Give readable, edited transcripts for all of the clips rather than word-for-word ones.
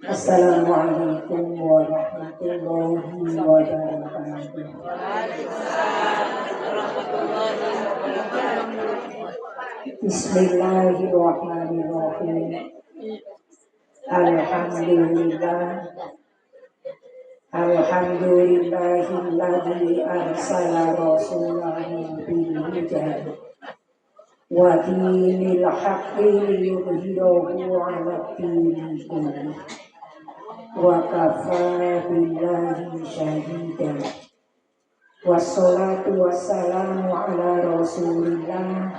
Assalamualaikum warahmatullahi wabarakatuh. Bismillahirrahmanirrahim. Alhamdulillahilladzi arsala rasulahu bil huda wa dinil haqqi liyudhhirahu 'ala dini kullih wa kafaa billahi shahidan. Wassalatu wassalamu ala rasulillah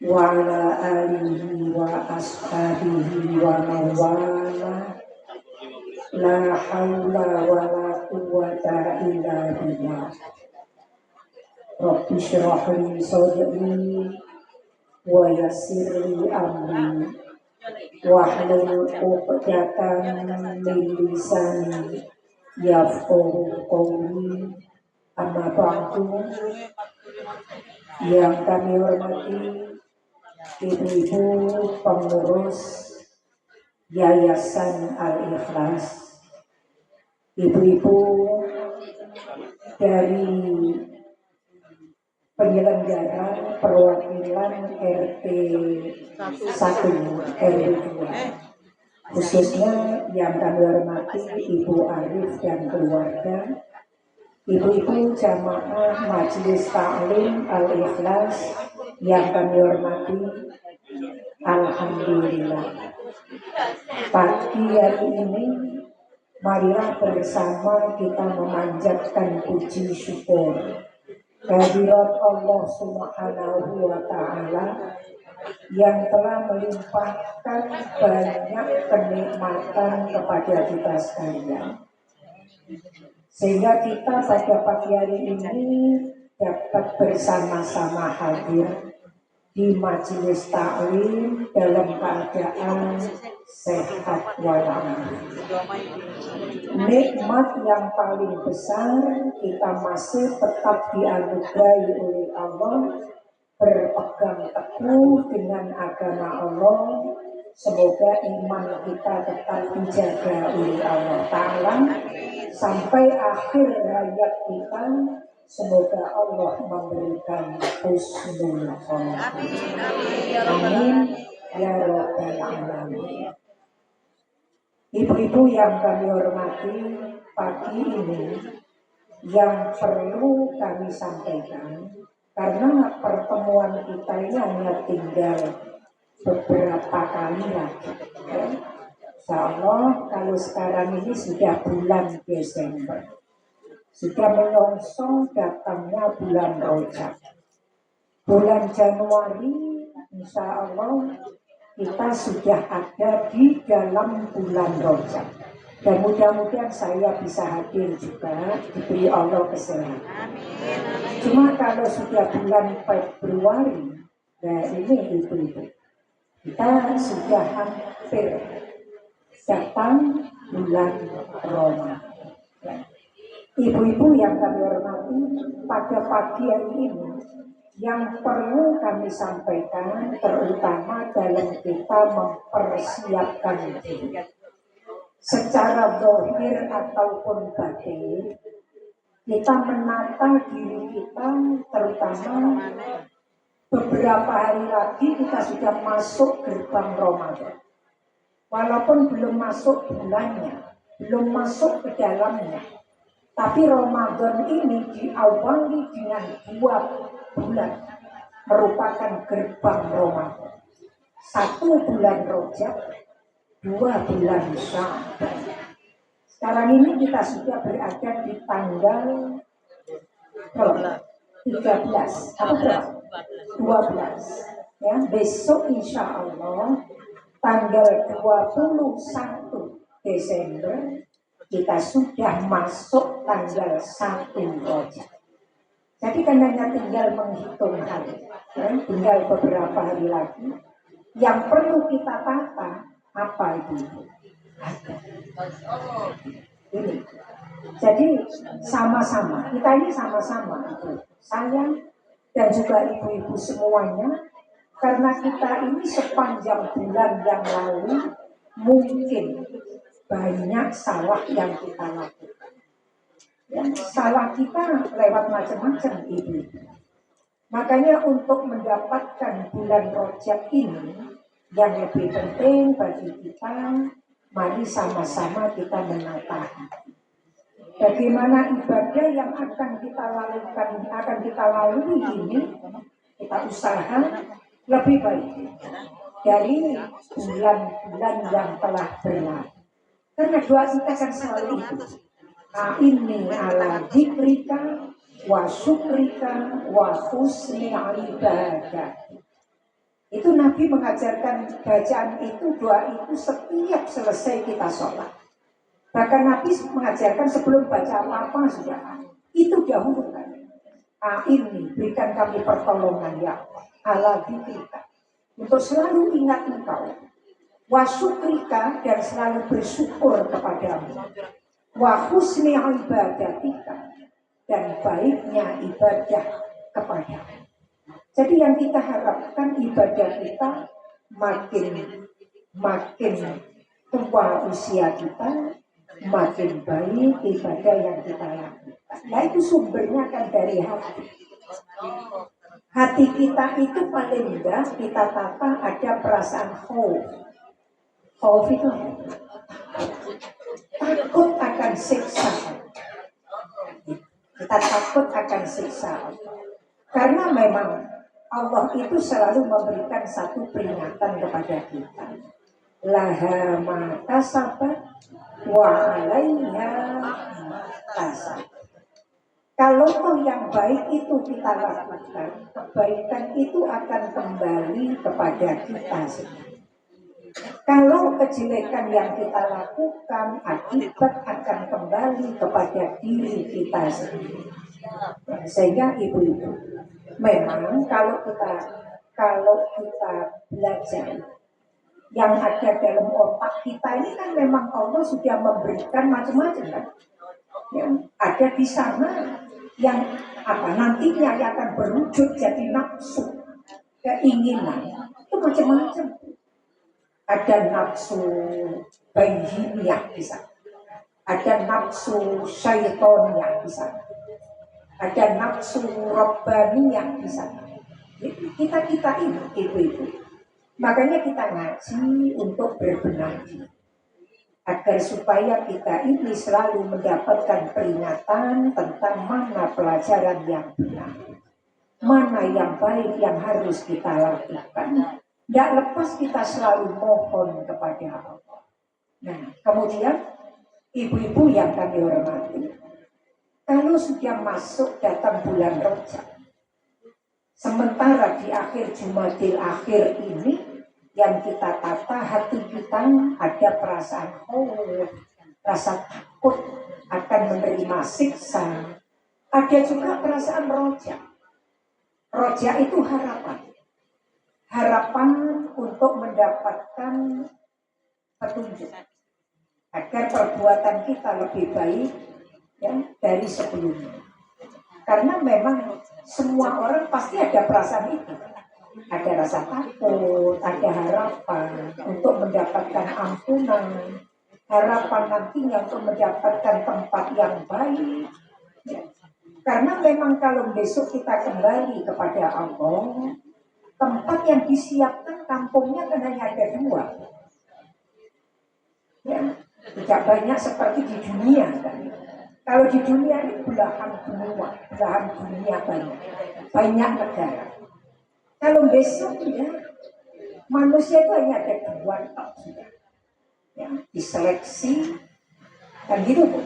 wa ala alihi wa ashabihi wa mawala. La haula wa la quwwata illa billah. Rabbi shrah li sadri wa yassir li amri wahlul 'uqdatam min lisani yafqahu qawli. Amma ba'du. Yang kami hormati ibu-ibu pengurus Yayasan Al-Ikhlas, ibu-ibu dari penyelenggara perwakilan RT 1 RW 2, khususnya yang kami hormati Ibu Arif dan keluarga, ibu-ibu jamaah Majelis Ta'lim Al-Ikhlas yang kami hormati. Alhamdulillah, pagi hari ini marilah bersama kita memanjatkan puji syukur kehadirat Allah Subhanahu wa Ta'ala yang telah melimpahkan banyak kenikmatan kepada kita sekalian, sehingga kita pada pagi hari ini dapat bersama-sama hadir di majelis taklim dalam keadaan sehat walafiat. Nikmat yang paling besar kita masih tetap dianugerahi oleh Allah, berpegang teguh dengan agama Allah. Semoga iman kita tetap dijaga oleh Allah Ta'ala sampai akhir hayat kita. Semoga Allah memberikan husnul khotimah. Amin ya rabbal alamin. Ibu-ibu yang kami hormati, pagi ini yang perlu kami sampaikan, karena pertemuan kita ini hanya tinggal beberapa kali lagi. Insyaallah kalau sekarang ini sudah bulan Desember, sudah menyongsong datangnya bulan Rajab. Bulan Januari, insya Allah kita sudah ada di dalam bulan Rajab. Dan mudah-mudahan saya bisa hadir juga, diberi Allah kesehatan. Cuma kalau sudah bulan Februari, nah ini itu kita sudah hampir datang bulan Ramadan. Ibu-ibu yang kami hormati, pada pagi hari ini yang perlu kami sampaikan terutama dalam kita mempersiapkan diri secara zahir ataupun batin, kita menata diri kita, terutama beberapa hari lagi kita sudah masuk gerbang Ramadan. Walaupun belum masuk bulannya, belum masuk ke dalamnya, tapi Ramadan ini diawali dengan 2 bulan merupakan gerbang Ramadan. 1 bulan Rajab, 2 bulan Sya'ban. Sekarang ini kita sudah berada di tanggal 13 atau berapa? 12. Ya, besok insya Allah tanggal 21 Desember kita sudah masuk tanggal 1 Rajab. Jadi kan hanya tinggal menghitung hari, ya, tinggal beberapa hari lagi. Yang perlu kita tata apa itu? Ini. Jadi sama-sama, kita ini sama-sama itu. Saya dan juga ibu-ibu semuanya Karena kita ini sepanjang bulan yang lalu mungkin banyak salah yang kita lakukan. Ya, salah kita lewat macam-macam Ibu. Makanya untuk mendapatkan bulan Rajab ini yang lebih penting bagi kita, mari sama-sama kita menata hati. Bagaimana ibadah yang akan kita lalui ini, kita usaha lebih baik dari bulan-bulan yang telah berlalu. Karena doa kita kan selalu itu. Inni ala dzikrika wa syukrika wa husni ibadah. Itu Nabi mengajarkan bacaan itu, doa itu setiap selesai kita sholat. Bahkan Nabi mengajarkan sebelum baca apa-apa sudah itu dahulukan. Ini berikan kami pertolongan ya Allah ala dzikrika, untuk selalu ingat Engkau, wa syukrika, dan selalu bersyukur kepadamu, wa husni ibadatika, dan baiknya ibadah kepadamu. Jadi yang kita harapkan ibadah kita makin tua usia kita, makin baik ibadah yang kita lakukan. Nah itu sumbernya kan dari hati. Hati kita itu paling mudah kita tata ada perasaan khauf. Khauf itu takut akan siksa. Kita takut akan siksa. Karena memang Allah itu selalu memberikan satu peringatan kepada kita. Laha ma kasabat wa 'alaiha ma kasabat. Kalau toh yang baik itu kita lakukan, kebaikan itu akan kembali kepada kita sendiri. Kalau kejelekan yang kita lakukan, akibat akan kembali kepada diri kita sendiri. Sehingga ibu-ibu, memang kalau kita belajar yang ada dalam otak kita ini kan memang Allah sudah memberikan macam-macam kan. Yang ada di sana yang nantinya yang akan berwujud jadi nafsu, keinginan itu macam-macam. Ada nafsu bahimiyah di sana, ada nafsu syaitoniyah di sana, ada nafsu rabbaniyah di sana. Kita ini ibu-ibu, makanya kita ngaji untuk berbenah agar supaya kita ini selalu mendapatkan peringatan tentang mana pelajaran yang benar, mana yang baik yang harus kita lakukan. Tidak lepas kita selalu mohon kepada Allah. Nah, kemudian ibu-ibu yang kami hormati, kalau sudah masuk datang bulan Rajab, sementara di akhir Jumadil akhir ini yang kita tata hati kita ada perasaan rasa takut akan menerima siksa. Ada juga perasaan roja. Roja itu harapan untuk mendapatkan petunjuk agar perbuatan kita lebih baik ya, dari sebelumnya. Karena memang semua orang pasti ada perasaan itu. Ada rasa takut, ada harapan untuk mendapatkan ampunan, harapan nantinya untuk mendapatkan tempat yang baik. Ya. Karena memang kalau besok kita kembali kepada Allah, tempat yang disiapkan kampungnya kan hanya ada 2. Ya, tidak banyak seperti di dunia kan. Kalau di dunia ini belahan dunia banyak negara. Kalau besok ya, manusia itu hanya ada 2 saja. Ya, diseleksi dan gitu Bu.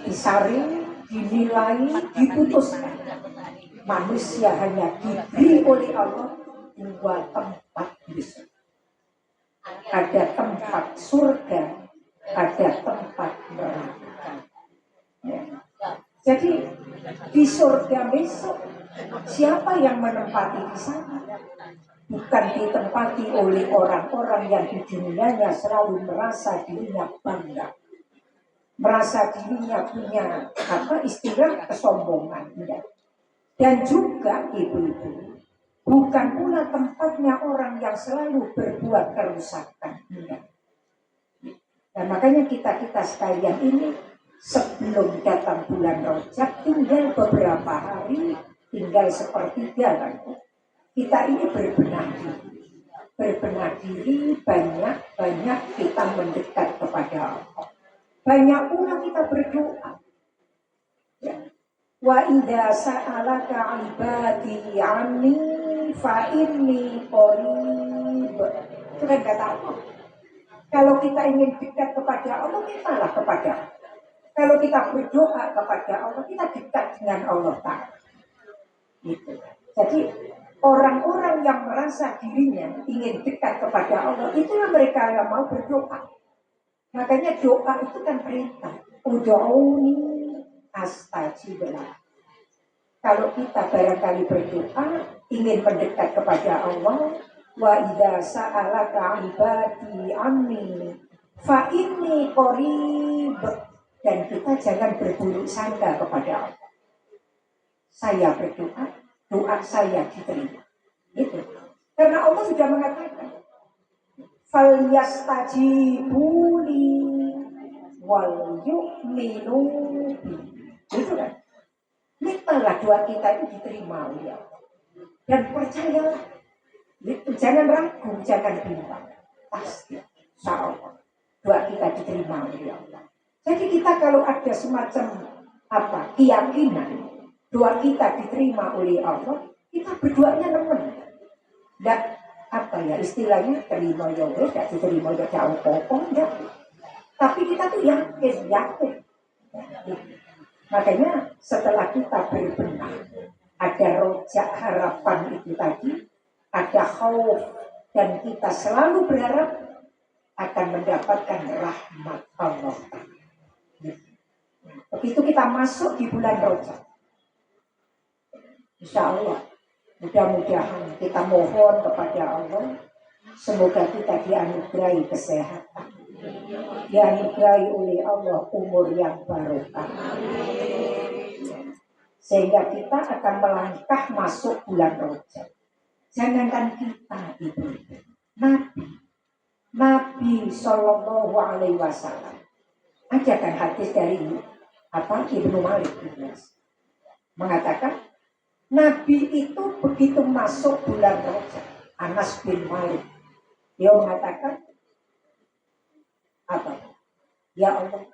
Disaring, dinilai, diputuskan. Manusia hanya diberi oleh Allah 2 tempat besok. Ada tempat surga, ada tempat neraka. Ya. Jadi di surga besok siapa yang menempati di sana? Bukan ditempati oleh orang-orang yang di dunianya selalu merasa dirinya bangga, merasa dirinya punya istilah kesombongan. Dan juga ibu-ibu, bukan pula tempatnya orang yang selalu berbuat kerusakan. Dan makanya kita sekalian ini sebelum datang bulan Rajab tinggal beberapa hari, tinggal sepertiga kan. Kita ini berbenah diri, banyak kita mendekat kepada Allah. Banyak pula kita berdoa. Ya. Wa idza sa'alaka 'ibadi 'anni fa inni qarib. Itu kan kata Allah. Kalau kita ingin dekat kepada Allah, mintalah kepada Allah. Kalau kita berdoa kepada Allah, kita dekat dengan Allah Ta'ala. Gitu. Jadi orang-orang yang merasa dirinya ingin dekat kepada Allah, itulah mereka yang mau berdoa. Makanya doa itu kan perintah. Ud'uni astajib lakum. Kalau kita barangkali berdoa ingin mendekat kepada Allah, wa idza sa'alaka 'ibadi 'anni fa inni qarib, dan kita jangan berburuk sangka kepada Allah. Saya berdoa, doa saya diterima. Itu. Karena Allah sudah mengatakan, falyastajibu li wal yu'minu bi. Itu kan. Mintalah doa kita itu diterima oleh Allah. Dan percayalah, jangan ragu, jangan bimbang. Pasti, insyaallah doa kita diterima oleh Allah. Jadi kita kalau ada semacam keyakinan doa kita diterima oleh Allah, kita berdoanya nemen. Nggak istilahnya terima ya wes, nggak diterima ya jauh pokok, enggak. Tapi kita tuh yakin. Makanya setelah kita berbenah, ada rojak harapan itu tadi, ada khauf, dan kita selalu berharap akan mendapatkan rahmat Allah. Begitu kita masuk di bulan Rajab, insya Allah, mudah-mudahan kita mohon kepada Allah, semoga kita dianugerahi kesehatan, dianugerahi oleh Allah umur yang barokah, sehingga kita akan melangkah masuk bulan Rajab. Jangankan kita itu, Nabi Sallallahu Alaihi Wasallam, ada kan hadis dari Ibnu Malik mengatakan, Nabi itu begitu masuk bulan Rajab, Anas bin Malik, dia mengatakan ya Allah,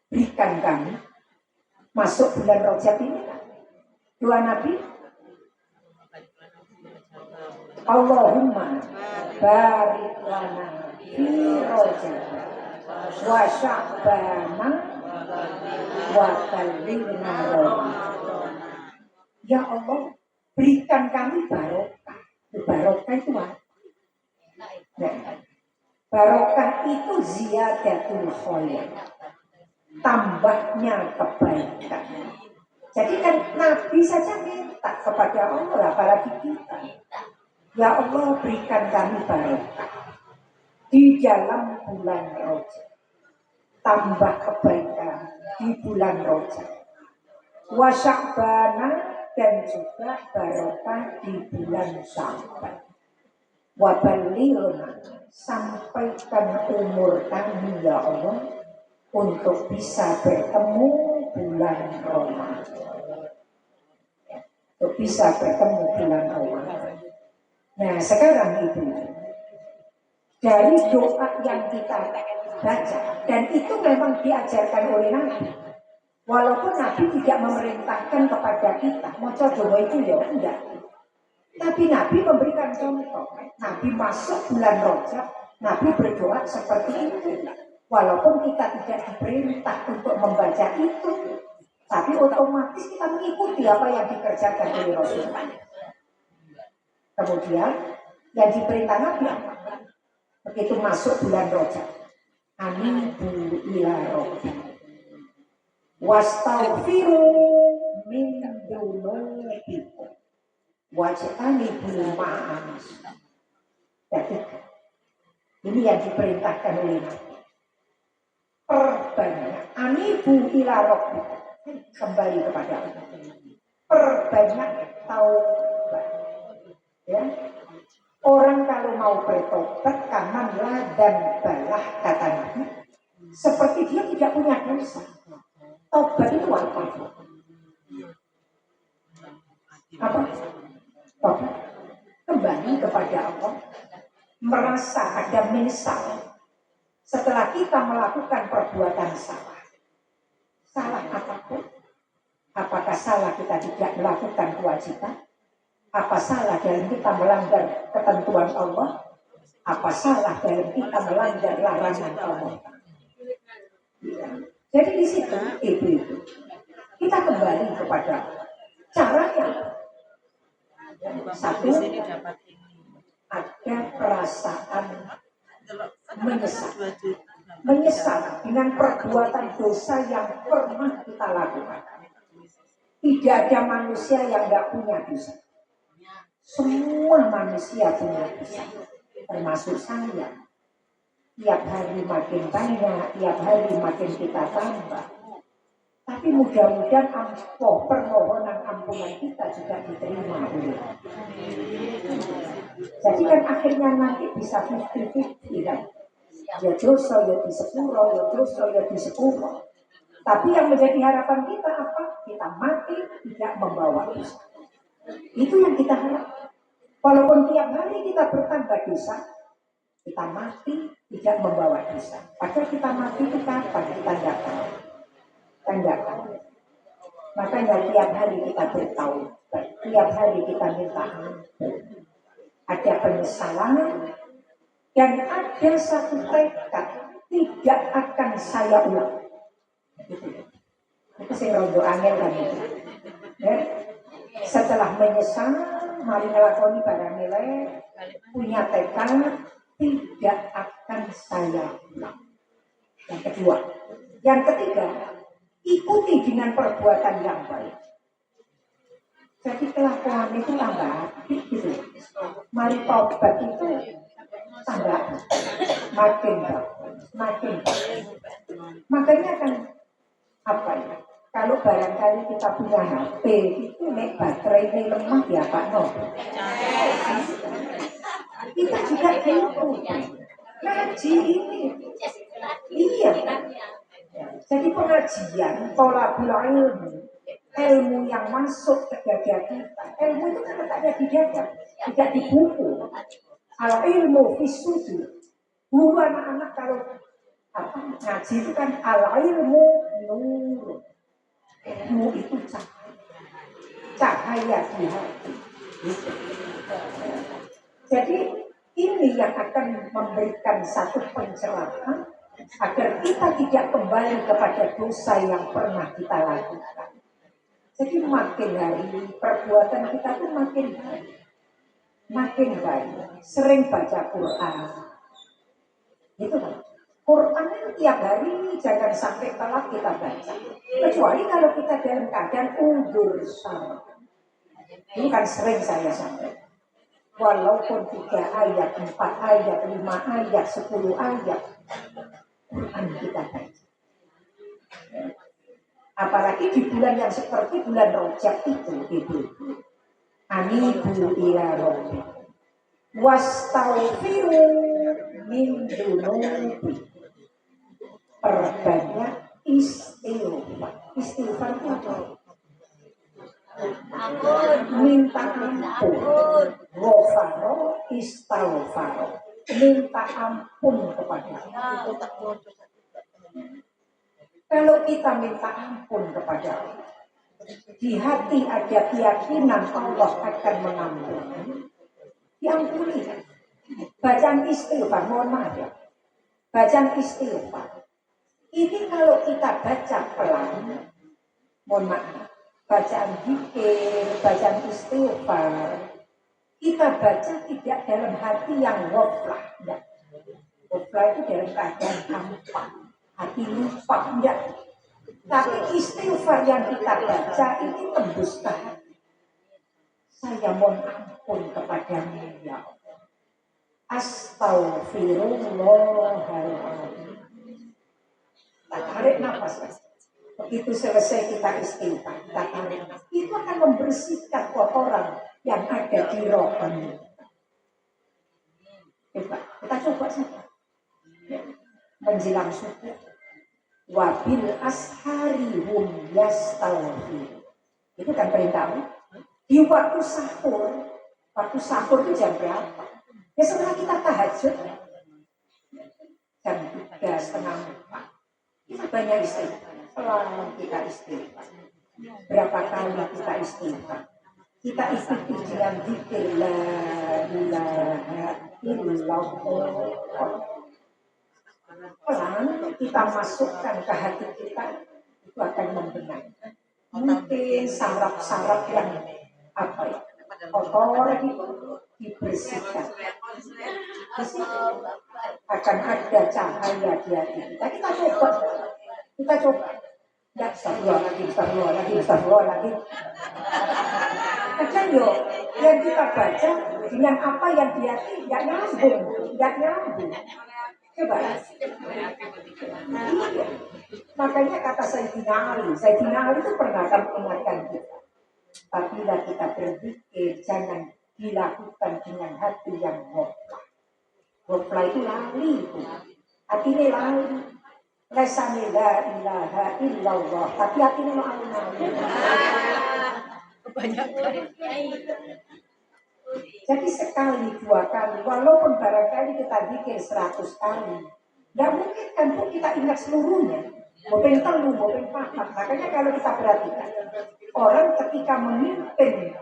berikan kami masuk bulan Rajab ini. Doa Nabi, Allahumma barik lana fi Rajab wa Sya'bana wa ballighna Ramadan. Ya Allah, berikan kami barokah. Barokah itu apa? Barokah itu ziyadatul khair, tambahnya kebaikan. Jadi kan Nabi saja minta kepada Allah, apalagi kita. Ya Allah, berikan kami barokah di dalam bulan Rajab, tambah kebaikan di bulan Rajab, wa Sya'bana, dan juga barokah di bulan Sya'ban, wa ballighna, sampaikan umur kami ya Allah untuk bisa bertemu bulan Ramadan, untuk bisa bertemu bulan Ramadan. Nah sekarang itu dari doa yang kita baca, dan itu memang diajarkan oleh Nabi, walaupun Nabi tidak memerintahkan kepada kita maca doa itu ya enggak, tapi Nabi memberikan contoh. Nabi masuk bulan Rajab, Nabi berdoa seperti itu, walaupun kita tidak diperintah untuk membaca itu, tapi otomatis kita mengikuti apa yang dikerjakan oleh Rasulullah. Kemudian yang diperintah Nabi apa? Begitu masuk bulan Rajab, anibu ila rabbi wastaghfiru min dunubikum wajtanibul ma'as. Jadi ini yang diperintahkan oleh Nabi. Perbanyak anibu ila rabbi, kembali kepada Allah. Perbanyak Ta'ala dan balah kata Nabi seperti dia tidak punya dosa. Tobat itu apa? Apa? Tobat. Kembali kepada Allah, merasa ada menyesal setelah kita melakukan perbuatan salah. Salah apapun. Apakah salah kita tidak melakukan kewajiban? Apa salah dalam kita melanggar ketentuan Allah? Apa salah dalam kita melanggar larangan Allah? Jadi di situ itu kita kembali kepada caranya. Satu, ada perasaan menyesal. Menyesal dengan perbuatan dosa yang pernah kita lakukan. Tidak ada manusia yang tidak punya dosa. Semua manusia punya dosa, termasuk saya. Tiap hari makin banyak, tiap hari makin kita tambah. Tapi mudah-mudahan permohonan ampunan kita juga diterima oleh Allah. Jadi kan akhirnya nanti bisa 50-50 kan. Ya dosa, ya di sepuro, ya dosa, ya di sepuro. Tapi yang menjadi harapan kita apa? Kita mati tidak membawa dosa. Itu yang kita harap. Walaupun tiap hari kita bertambah dosa, kita mati tidak membawa dosa. Padahal kita mati itu kapan? Kita tidak tahu. Kita tidak tahu. Makanya tiap hari kita bertaubat, tiap hari kita minta ampun. Ada penyesalan dan ada satu tekad tidak akan saya ulang. Itu sih rondo angel kan itu. Ya. Setelah menyesal, mari ngelakoni barang nilai, punya tekad tidak akan saya ulang. Yang kedua, yang ketiga, ikuti dengan perbuatan yang baik. Jadi kelakuan itu tambah gitu. Mari tobat itu tambah makin bagus, makin bagus. Makanya kan apa ya? Kalau barangkali kita punya HP itu nek baterainya lemah ya Pak No. Kita juga gitu. Ngaji ini. Iya. Jadi pengajian tolabul ilmu yang masuk ke dada kita. Ilmu itu kan letaknya di dada, tidak di buku. Al ilmu fisudi. Dulu anak-anak kalau ngaji itu kan al ilmu nur. Ilmu itu cahaya di hati. Jadi ini yang akan memberikan satu pencerahan agar kita tidak kembali kepada dosa yang pernah kita lakukan. Jadi makin hari perbuatan kita tuh makin baik. Sering baca Quran. Itu kan. Quran itu tiap hari jangan sampai telat kita baca. Kecuali kalau kita dalam keadaan undur sama. Ini kan sering saya sampaikan. Walaupun 3 ayat, 4 ayat, 5 ayat, 10 ayat, Quran kita baca. Apalagi di bulan yang seperti bulan Rajab itu. Anibu ila rabbi wastaghfiru min dunubi. Perbanyak istighfar. Istighfar itu apa? Minta ampun. Ghafaro istaghfaro. Minta ampun kepada Allah. Kalau kita minta ampun kepada Allah, di hati ada keyakinan Allah akan mengampuni. Diampuni. Bacaan istighfar, mohon maaf ya. Bacaan istighfar. Ini kalau kita baca pelan, mohon maaf. Bacaan zikir, bacaan istighfar, kita baca tidak dalam hati yang ghaflah. Ghaflah itu dalam keadaan hampa. Hati lupa enggak. Tapi istighfar yang kita baca ini tembus ke hati. Saya mohon ampun kepada-Mu ya Allah. Astaghfirullahaladzim. Tak tarik nafas. Begitu selesai kita istighfar, tak tarik nafas. Itu akan membersihkan kotoran yang ada di rohani. Coba, kita coba saja. menjelang subuh. Wabil ashari hum yastaghfirun. Itu kan perintah. Di waktu sahur itu jam berapa? Ya setelah kita tahajud jam 3:30. Kita banyak istighfar. Selalu kita istighfar. Berapa kali kita istighfar? Kita istighfar dengan zikir la ilaha illallah. Pelan kita masukkan ke hati kita, itu akan membenahi. Mungkin saraf-saraf yang apa ya, kotor itu dibersihkan. Akan ada cahaya di hati kita. Kita coba. Ya, astagfirullah lagi. Kadang yo, yang kita baca dengan apa yang di hati tidak nyambung. Coba. Iya. Makanya kata Sayyidina Ali itu pernah mengingatkan kita. Apabila kita berpikir, jangan dilakukan dengan hati yang ghaflah. Ghaflah itu lali, hatinya lali. Lesane la ilaha illallah, tapi hatinya mau alun-alun. Kebanyakan. Jadi sekali, 2 kali, walaupun barangkali kita bikin 100 kali, nggak mungkin kan pun kita ingat seluruhnya. Mungkin telu, mungkin paham. Makanya kalau kita perhatikan, orang ketika memimpin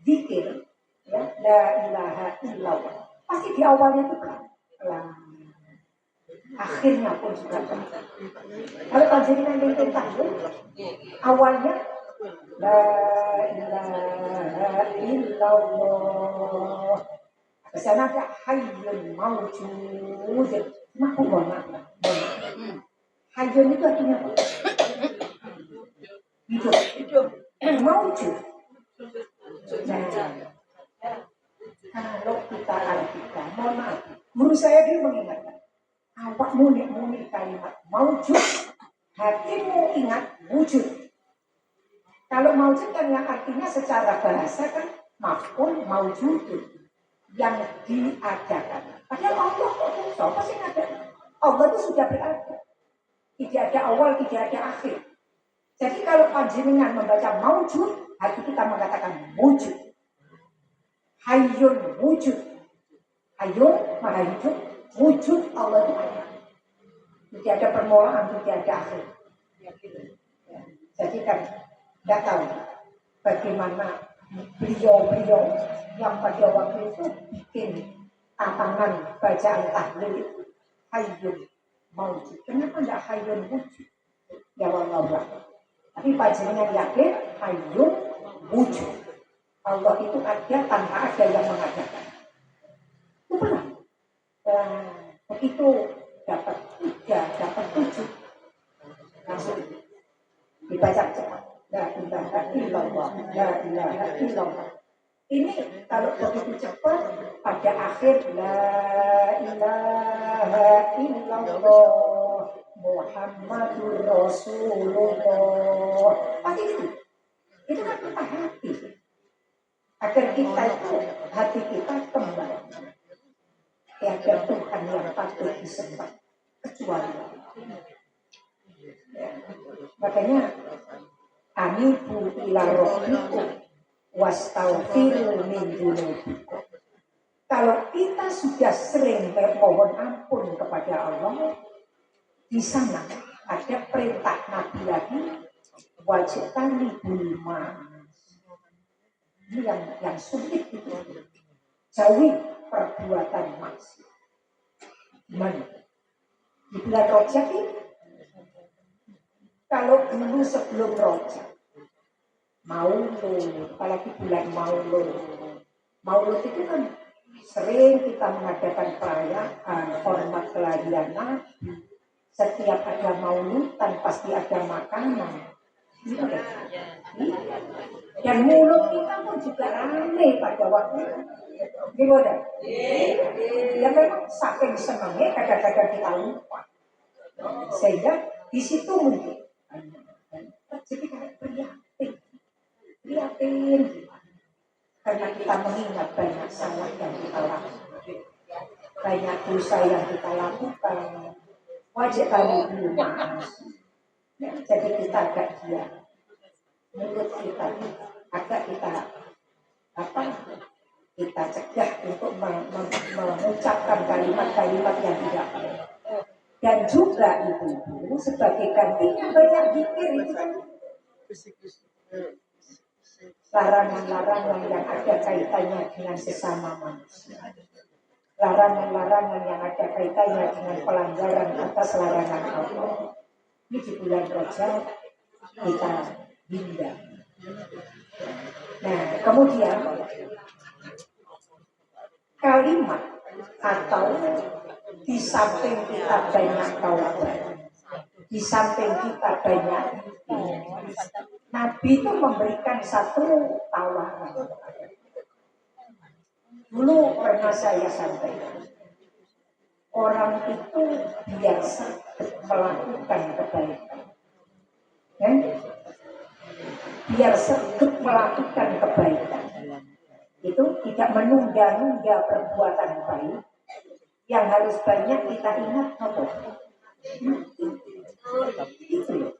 zikir, ya, la ilaha illallah, pasti di awalnya itu pelan. Akhirnya pun sudah pelan. Kalau panjenengan memimpin tahun, awalnya la ilaha illallah. Kesana ada hayyun mawjud. Hayyun itu artinya apa? Hidup. Mawjud. Nah, kalau kita artikan, mohon maaf, guru saya dulu mengingatkan, awakmu muni kalimat mawjud, hatimu ingat wujud. Kalau mawjud kan yang artinya secara bahasa kan maf'ul mawjudun, yang diadakan. Padahal Allah siapa sih ada? Allah itu sudah berada. Tidak ada awal, tidak ada akhir. Jadi kalau panjenengan membaca mawjud, hati kita mengatakan wujud. Hayyun wujud. Hayyun maha hidup, wujud Allah itu ada. Tidak ada permulaan, tidak ada akhir. Jadi kan tidak tahu bagaimana beliau yang pada waktu itu bikin tantangan bacaan tahlil itu hayyun mawjud. Kenapa tidak hayyun wujud? Ya Allah. Tapi panjenengan yakin hayyun wujud. Allah itu ada tanpa ada yang mengadakan. Itu benar. Begitu dapat 3, dapat 7, langsung dibaca cepat. La ilaha illallah, la ilaha illallah. Ini kalau begitu cepat pada akhir la ilaha illallah Muhammadur Rasulullah. Pasti itu. Itu kan kita hati. Agar kita itu hati kita kembali. Tiada Tuhan yang patut disembah kecuali ya. Makanya anibu ila rabbikum wastaghfiru min dzunubikum. Kalau kita sudah sering memohon ampun kepada Allah, di sana ada perintah Nabi lagi, wajibkan bulma. Ini yang sulit itu. Jauhi perbuatan maksiat. Gimana? Di bulan Rajab ini, kalau dulu sebelum Rajab, Maulud, apalagi bulan Maulud itu kan sering kita mengadakan perayaan hormat kelahiran Nabi. Setiap ada mauludan pasti ada makanan. Iya. Dan mulut kita pun juga ramai pada waktu itu. Gimana? Ya memang saking senangnya kadang-kadang kita lupa. Sehingga di situ mungkin jadi kayak prihatin. Karena kita mengingat banyak salah yang kita lakukan, banyak dosa yang kita lakukan. wajib kali mas. Jadi kita agak diam, mulut kita agak kita apa? Kita cegah untuk mengucapkan kalimat-kalimat yang tidak baik. Dan juga ibu sebagai gantinya banyak zikir itu kan larangan-larangan yang ada kaitannya dengan sesama manusia, larangan-larangan yang ada kaitannya dengan pelanggaran atas larangan Allah. Ini di bulan Rajab kita hindari. Nah, kemudian kalimat atau di samping kita banyak taubat, di samping kita banyak Nabi itu memberikan satu tawaran. Dulu pernah saya sampaikan, orang itu biasa melakukan kebaikan, biar sanggup melakukan kebaikan. Itu tidak menunda-nunda perbuatan baik. Yang harus banyak kita ingat apa? Itu loh.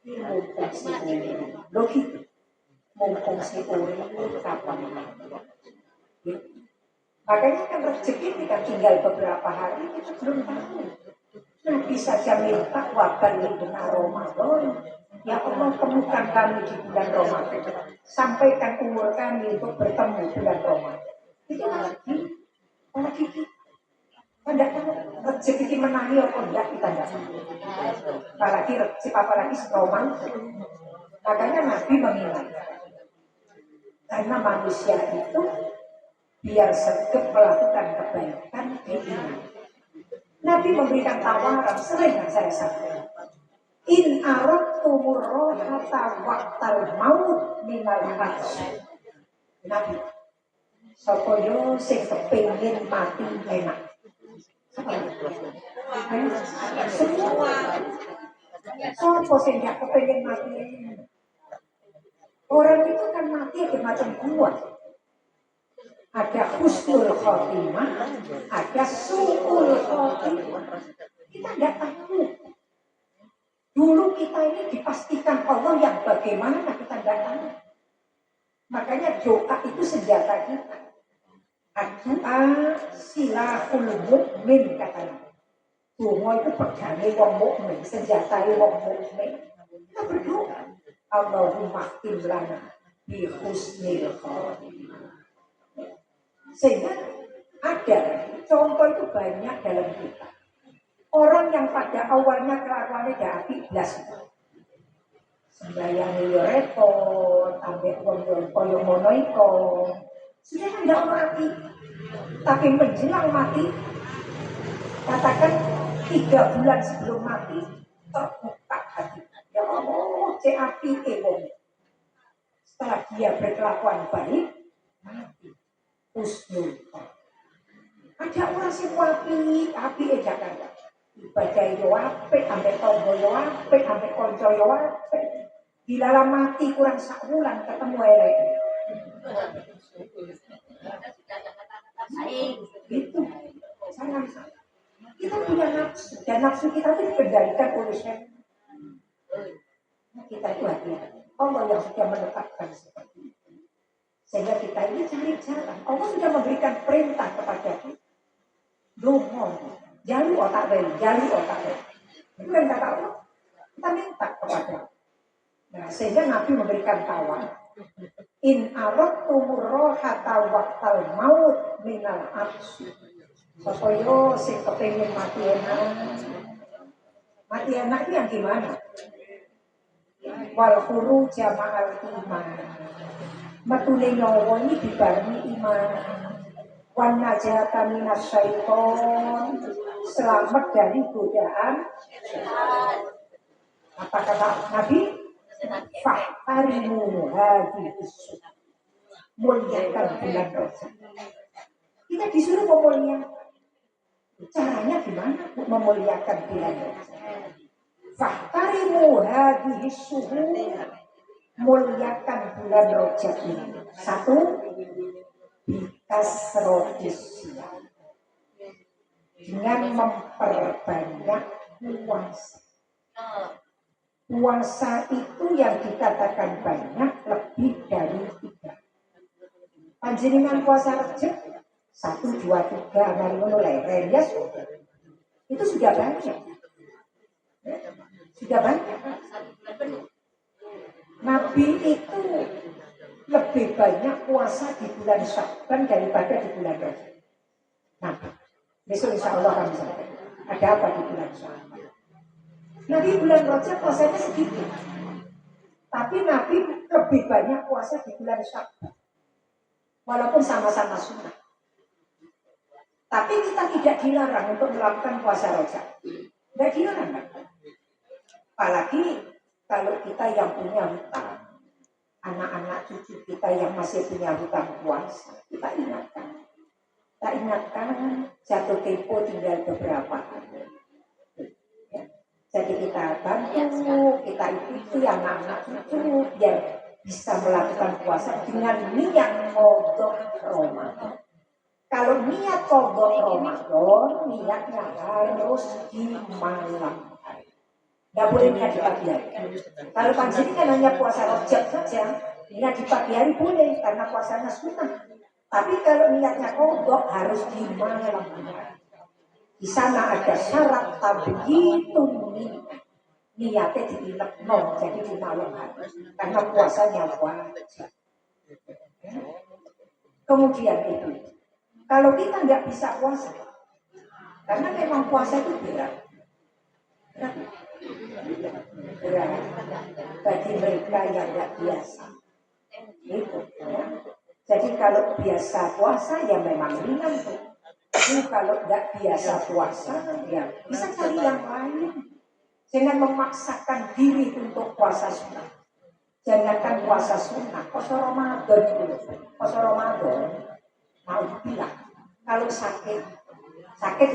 Mumpung si uri, loh gitu. Mumpung si uri kapan? Makanya kan rezeki kita tinggal beberapa hari kita belum tahu. Nabi saja minta waban di bulan Ramadan. Ya Allah, temukan kami di bulan Ramadan. Sampaikan umur kami untuk bertemu bulan Ramadan. Itu lagi kita. Tidak tahu rezeki menangi apa enggak, kita tidak tahu. Apalagi Ramadan. Makanya Nabi mengingatkan. Karena manusia itu biar segera melakukan kebaikan diingat. Nabi memberikan tawaran sering yang saya sampaikan. In aradtumur rohata waqtal maut minal hajj. Nabi, sapa yo sing kepengin mati enak. Semua. Sapa sing gak kepengin mati enak? Orang itu kan mati ada macam dua. Ada husnul khotimah, ada su'ul khotimah. Kita tidak tahu. Dulu kita ini dipastikan Allah yang bagaimana kita tidak tahu. Makanya doa itu senjata kita. Doa silahul mu'min katanya. Doa itu pegangan wong mukmin, senjata wong mukmin. Kita berdoa. Allahumma khtim lana bi husnil khotimah. Sehingga ada contoh itu banyak dalam kita. Orang yang pada awalnya kelakuannya gak apik blas. Sembayang yo repot, ambek wong yo koyo ngono iko. Sudah ndak mati. Tapi menjelang mati, katakan 3 bulan sebelum mati, terbuka hati. Ya Allah, cek apike wong. Setelah dia berkelakuan baik, mati. Husnul. Ada orang sing api Jakarta. Ibadah yo apik, ambek tangga yo apik, ambek kanca yo apik. Bila mati kurang sak bulan ketemu elek. Itu sangat. Kita punya nafsu, dan nafsu kita itu dikendalikan oleh syaitan. Kita itu hati-hati. Allah yang sudah menetapkan seperti itu. Sehingga kita ini cari jalan. Allah sudah memberikan perintah kepada kita. Doa, jalur otak rel. Itu kan kata Allah. Kita minta kepada. Nah, sehingga Nabi memberikan tawaran. In aradtumur rohata waqtal maut minal absi. Sopoyo sing kepengin mati enak. Mati enak itu yang gimana? Wal khuru jama'al iman. Metune nyawa ini dibarengi iman. Wan najata minas syaiton. Selamat dari godaan. Apa kata Nabi? Fahtarimu hadis. Muliakan bulan Rajab. Kita disuruh memuliakan. Caranya gimana untuk memuliakan bulan Rajab? Fahtarimu hadis suhu. Muliakan bulan Rajab ini. 1. Bikasrotis. Dengan memperbanyak puasa. Puasa itu yang dikatakan banyak lebih dari 3. Panjenengan puasa rejek 1, 2, 3 mari mulai ya sudah. Itu sudah banyak. Sudah banyak. Nabi itu lebih banyak puasa di bulan Sya'ban daripada di bulan Rajab. Nah, besok insya Allah kami sampaikan. Ada apa di bulan Sya'ban? Nabi bulan Rajab puasanya sedikit. Tapi Nabi lebih banyak puasa di bulan Sya'ban. Walaupun sama-sama sunnah. Tapi kita tidak dilarang untuk melakukan puasa Rajab. Tidak dilarang. Apalagi kalau kita yang punya hutang. Anak-anak cucu kita yang masih punya hutang puasa, kita ingatkan. Kita ingatkan jatuh tempo tinggal beberapa hari. Ya. Jadi kita bantu, kita ikuti anak-anak cucu biar bisa melakukan puasa dengan niat qadha Ramadan. Kalau niat qadha Ramadan, niatnya harus di malam. Tidak boleh niat di pagi hari. Kalau panjenengan hanya puasa Rajab saja, niat di pagi hari boleh karena puasanya sunnah. Tapi kalau niatnya qadha harus di malam hari. Di sana ada syarat tabyitun niatnya diinep jadi di malam hari. Karena puasanya wajib. Kemudian itu, kalau kita nggak bisa puasa, karena memang puasa itu berat. Bagi mereka yang tidak biasa itu, ya. Jadi kalau biasa puasa ya memang ringan tuh. Kalau tidak biasa puasa ya bisa cari yang lain. Jangan memaksakan diri untuk puasa sunnah. Jangankan puasa sunnah, puasa Ramadan dulu. Puasa Ramadan mau bilang kalau sakit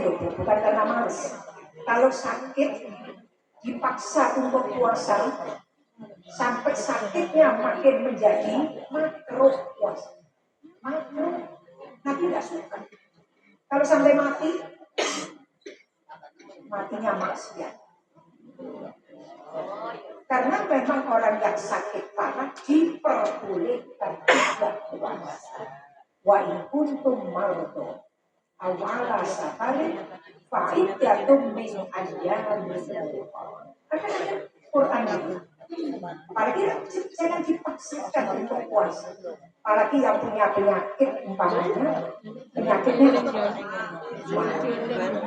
loh, bukan karena malas. Kalau sakit dipaksa untuk puasa sampai sakitnya makin menjadi makruh puasa. Makruh, Nabi tidak suka. Kalau sampai matinya maksiat. Karena memang orang yang sakit parah diperbolehkan tidak puasa. Wa in kuntum mardo awala safarin fa'iddatum min ayyamin ukhra. Ada Quran itu. Apalagi jangan dipaksakan untuk puasa. Apalagi yang punya penyakit umpamanya penyakitnya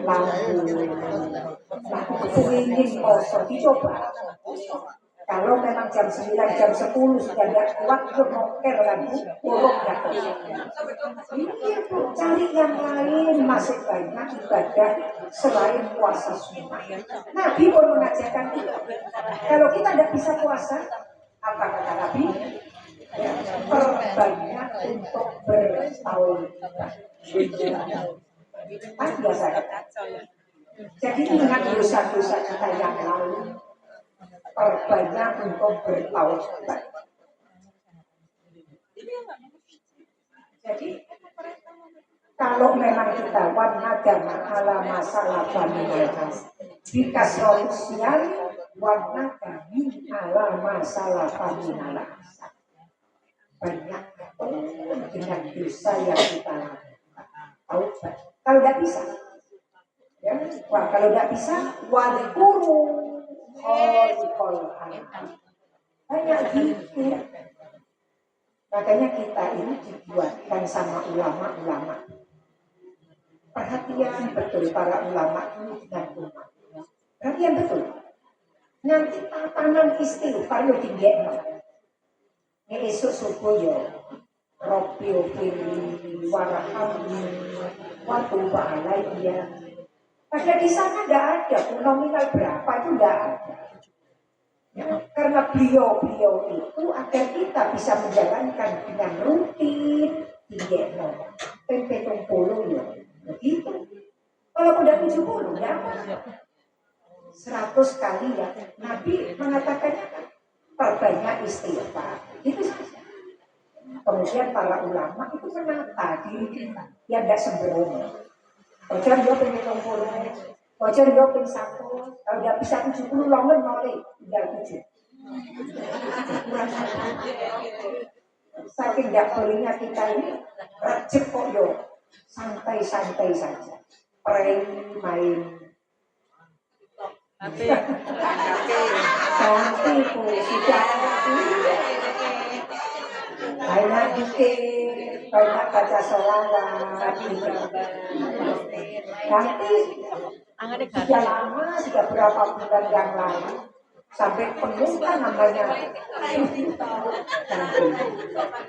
lampu ingin kosong dicoba. Kalau memang jam 9, jam 10 sudah tidak kuat, itu noker lagi, buruk ya. Ini cari yang lain, masih banyak ibadah selain puasa sunnah. Nabi pun mengajarkan kita. Kalau kita tidak bisa puasa, apa kata Nabi? Ya, perbanyak untuk bertaubat. Biasa. Jadi ingat dosa-dosa kita yang lalu. Perbanyak untuk bertaubat. Jadi kalau memang kita wanadama ala masalah paninalkas dikasih sosial wanadami ala masalah paninalkas banyak dengan dosa yang kita lakukan. Taubat. Kalau tidak bisa, ya, kalau tidak bisa wadikuru banyak zikir. Makanya kita ini dibuatkan sama ulama-ulama. Perhatian betul para ulama ini dengan umat. Perhatian betul. Nanti tatanan istighfar yo tinggi. Ini esok subuh yo. Robbio fili warhamni wa tub alayya. Padahal di sana tidak ada nominal berapa itu tidak ada. Ya, karena beliau itu agar kita bisa menjalankan dengan rutin tinggi tempe tumpulu ya begitu. Kalau udah 70 ya 100 kali ya Nabi mengatakannya kan perbanyak istighfar itu saja. Kemudian para ulama itu menata diri kita yang tidak sembrono. Jangan dia pengen Bocor yo ping 1, kalau udah bisa 70 longan nolih, tinggal 7. Saking tidak bolehnya kita ini rejek kok yo, santai-santai saja. Main. Nanti itu sudah banyak dikit, banyak baca sholawat, nanti sudah lama, sudah berapa bulan yang lalu sampai penuh kan namanya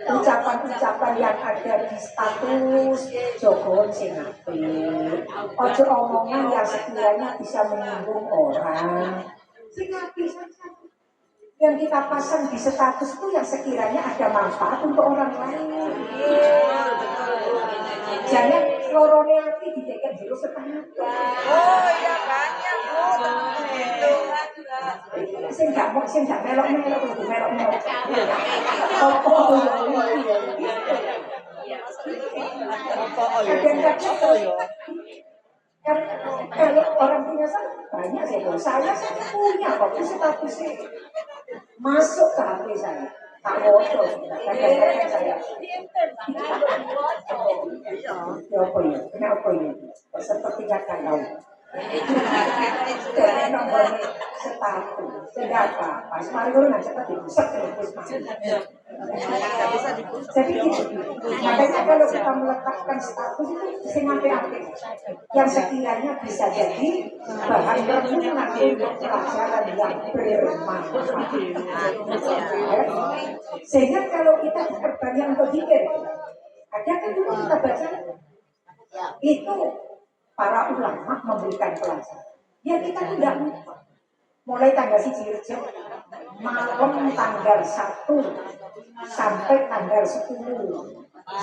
ucapan-ucapan yang ada di status Jogon sing apik, ojo omongan yang sekiranya bisa menyinggung orang, sing apik saja. Yang kita pasang di status itu yang sekiranya ada manfaat untuk orang lain. Jangan lorone ati dideket jero setengah. Oh iya banyak itu. Sing gak melok-melok kudu melok-melok. Oh kalau orang punya banyak sih, saya punya kok statusnya masuk ke HP saya. Tak foto, kadang-kadang saya. Kenapa ya? Seperti kata kau. Jadi nomor status, tidak apa-apa. Semari dulu nanti cepat dibusuk terus. Jadi makanya kalau kita meletakkan status itu semampai-ampai yang sekiranya bisa jadi bahan renungan untuk pelajaran yang bermanfaat. Sehingga kalau kita berbanyak untuk zikir, ada kan dulu kita baca itu para ulama memberikan pelajaran. Ya kita tidak lupa. Mulai tanggal 1 Rejab malam tanggal 1 sampai tanggal 10.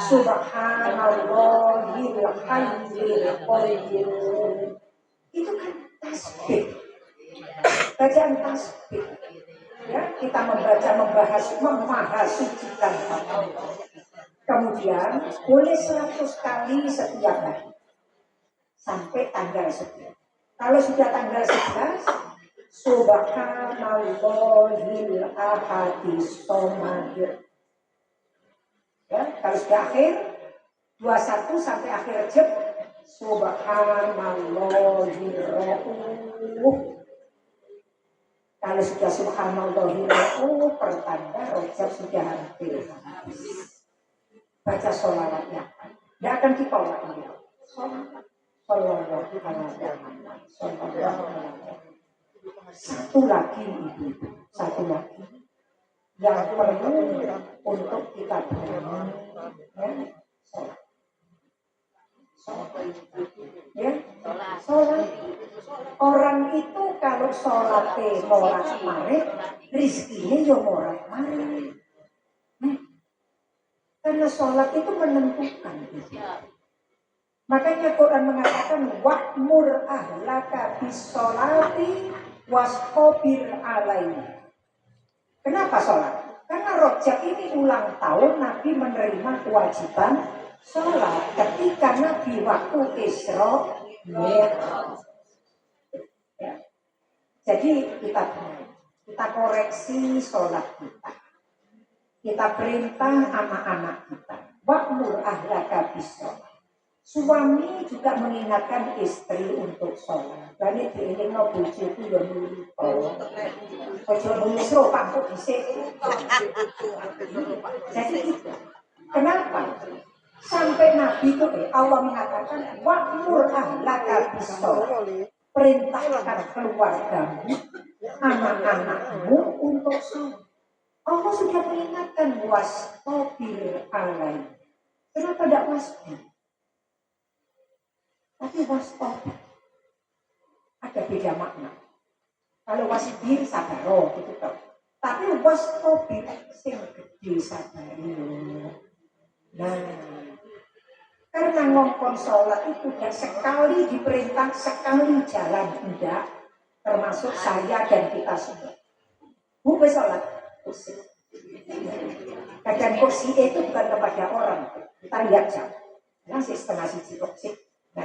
Subhanallahil hayyil qayyum. Itu kan tasbih. Bacaan tasbih. Ya, kita membahas memahasucikan Allah. Kemudian boleh 100 kali setiap hari sampai tanggal 11. Kalau sudah tanggal 11, Subhanallahil ahadis somad. Ya, kalau sudah akhir 21 sampai akhir Rejab, Subhanallahil ra'uf. Kalau sudah Subhanallahil ra'uf, pertanda Rejab sudah hampir habis. Baca sholawatnya, tidak akan ditolak dia. Satu lagi yang perlu untuk kita bangun, ya, sholat. Orang itu kalau sholatnya morat marit, rizkinya ya morat marit. Karena sholat itu menentukan. Makanya Quran mengatakan wa'mur ahlaka bis-sholati wasqobir alaihi. Kenapa sholat? Karena Rojab ini ulang tahun Nabi menerima kewajiban sholat ketika Nabi waktu Isra Mi'raj. Ya. Jadi kita koreksi sholat kita. Kita perintah anak-anak kita. Wa'mur ahlaka bis-sholati. Suami juga mengingatkan istri untuk sholat. Jadi diiling no bojo itu ya lupa. Bojo menyusul pangkuk disik. Jadi itu. Kenapa? Sampai Nabi itu Allah mengatakan wa'mur ahlaka bis-sholati. Perintahkan keluargamu, anak-anakmu untuk sholat. Allah sudah mengingatkan wastabir alaihi. Kenapa tidak wasbir? Tapi wastabir ada beda makna. Kalau wasbir sabar, gitu toh. Tapi wastabir sing gede sabar. Nah, karena ngongkon sholat itu tidak sekali diperintah, sekali jalan tidak. Termasuk saya dan kita semua. Bukan sholat. Kursi. Kadang kursi itu bukan kepada orang. Kita lihat jam. Masih setengah siji kursi. Nah,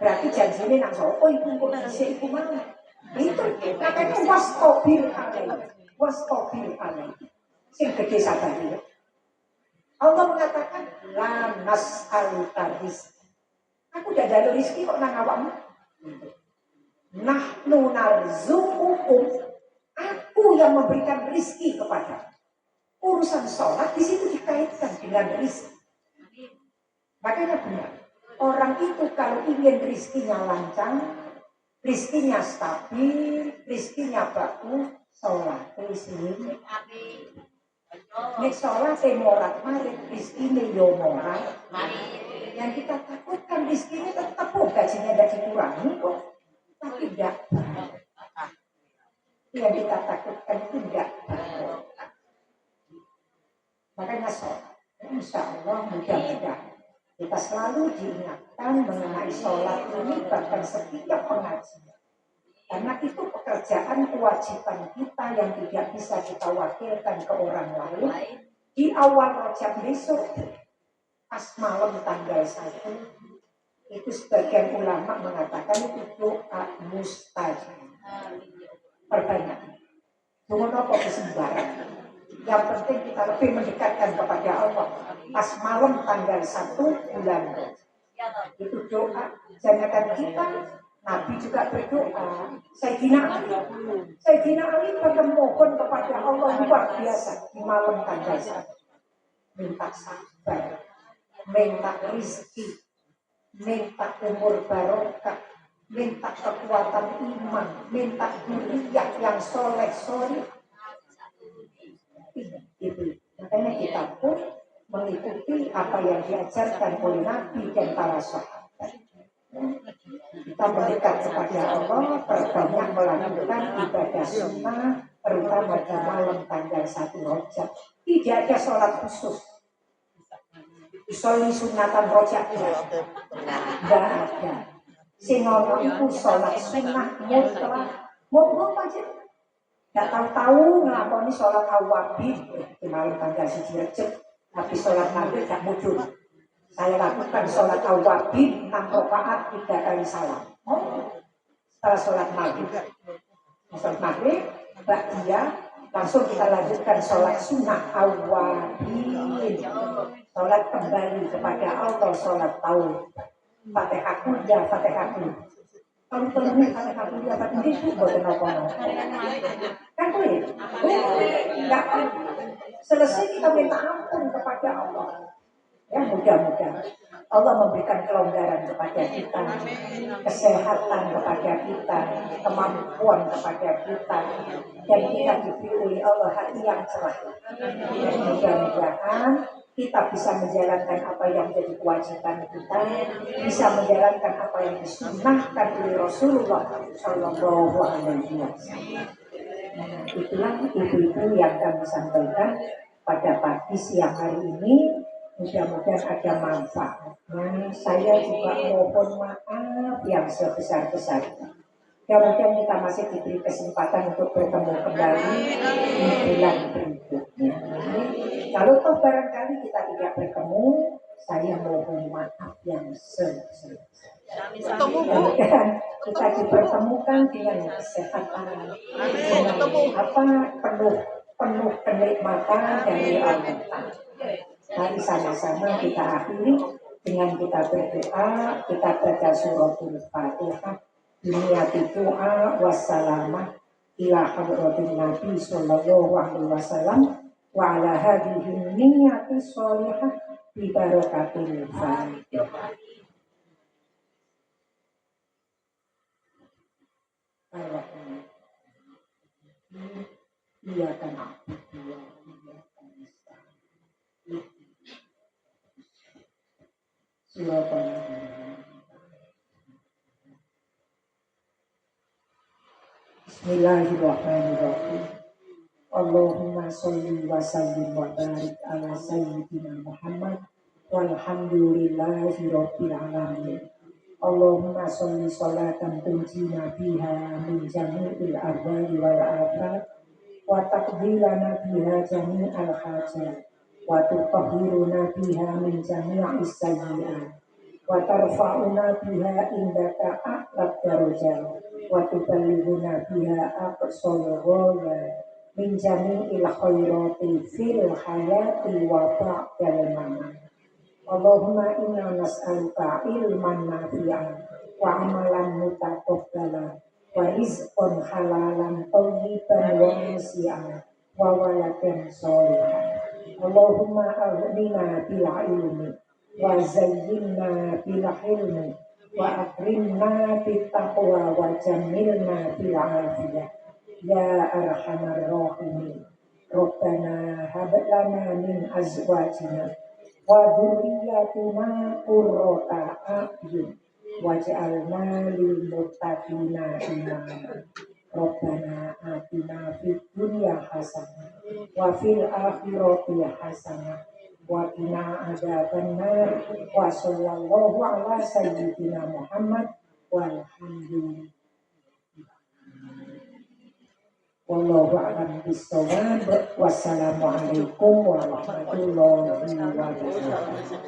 berarti janjine nang sapa iku kok dhisik iku mana. Itu makanya wastobil alaih. Sing gede sabari. Allah mengatakan lanas alutaris. Aku udah jalur rizki kok nang awakmu. Nahnu narzuqukum. Aku yang memberikan rizki kepada. Urusan sholat di situ dikaitkan dengan rizki. Makanya benar. Orang itu kalau ingin rizkinya lancar, rizkinya stabil, rizkinya bagus, sholat rizki. Nek sholat morat marit, rizkinya yo morat. Yang kita takutkan rizkinya tetap gajinya tidak dikurangi kok, tapi tidak. Yang kita takutkan itu tidak. Makanya sholat, insya Allah mudah-mudahan kita selalu diingatkan mengenai sholat ini bahkan setiap pengajian. Karena itu pekerjaan kewajiban kita yang tidak bisa kita wakilkan ke orang lain. Di awal Rajab besok, pas malam tanggal 1, itu sebagian ulama mengatakan itu doa mustajab. Perbanyak. Tunggu apa kesembaran. Yang penting kita lebih mendekatkan kepada Allah. Pas malam tanggal 1 bulan. Itu doa. Jangan kita, Nabi juga berdoa. Sayyidina Ali pada mohon kepada Allah luar biasa di malam tanggal 1. Minta sabar, minta rizki, minta umur barokah, minta kekuatan iman, minta dzurriyyah yang soleh. Itu. Makanya kita pun mengikuti apa yang diajarkan oleh Nabi dan para sahabat. Kita mendekat kepada Allah, perbanyak melakukan ibadah sunnah, terutama di malam tanggal 1 Rajab. Tidak ada sholat khusus. Sholli sunatan Rajab tidak ada. Sinono itu sholat sunnah mutlak. Mau aja. Tidak tahu-tahu ngelakoni sholat awabid di malam tanggal 1 Rajab, tapi sholat maghrib tidak muncul. Saya lakukan sholat awabid 6 rakaat 3 kali salam. Setelah sholat maghrib, dia langsung kita lanjutkan sholat sunnah awabid, sholat kembali kepada Allah, sholat tahu. Fatihah kuda, Fatihah kuda. Kalau terlalu Fatihah kuda, Fatihah kuda itu buat apa-apa. Kan boleh? Enggak kan? Selesai kita minta ampun kepada Allah. Ya mudah-mudahan Allah memberikan kelonggaran kepada kita, kesehatan kepada kita, kemampuan kepada kita, dan kita diberi oleh Allah hati yang cerah. Dan mudah-mudahan kita bisa menjalankan apa yang menjadi kewajiban kita, bisa menjalankan apa yang disunnahkan oleh Rasulullah Shallallahu Alaihi Wasallam. Itulah ibu-ibu yang kami sampaikan pada pagi siang hari ini. Mudah-mudahan ada manfaatnya. Saya juga mohon maaf yang sebesar-besarnya. Mudah-mudahan kita masih diberi kesempatan untuk bertemu kembali di bulan berikutnya. Kalau toh barangkali kita tidak bertemu, saya mohon maaf yang sebesar-besarnya. Mudah-mudahan kita dipertemukan dengan kesehatan, dengan penuh kenikmatan dari Allah. Mari sama-sama kita akhiri dengan kita berdoa, kita baca suratul Fatihah, niati doa wassalamah ila hadratin Nabi sallallahu alaihi wasallam wa ala hadhihi niyyati sholihah bi barakatil Fatihah. Iya kan Bismillahirrahmanirrahim. Allahumma sholli wa sallim wa barik ala sayyidina Muhammad walhamdulillahi rabbil alamin. Allahumma sholli sholatan tunjina biha min jami'il ahwali wal afat wa taqdilana biha jami'al hajat wa tutahhiruna biha min jami'is sayyi'at wa tarfa'una biha indaka a'lad darajat wa tuballighuna biha aqsal ghaya min jami'il khairati fil hayati wa ba'dal mamat. Allahumma inna nas'aluka ilman nafi'an wa amalan mutaqabbalan wa rizqan halalan thayyiban wa wasi'an wa waladan sholihan. Allahumma aghnina bil ilmi wa zayyinna bil hilmi wa akrimna bit taqwa wa jamilna bil afiyah ya arhamar rahimin. Rabbana hab lana min azwajina wa dzurriyyatina qurrata a'yun waj'alna lil muttaqina imama. Rabbana atina fid dunya hasanah wa fil akhirati hasanah wa qina adzabannar wa sallallahu ala sayyidina Muhammad walhamdulillah. Wallahu a'lam bishawab. Wassalamualaikum warahmatullahi wabarakatuh.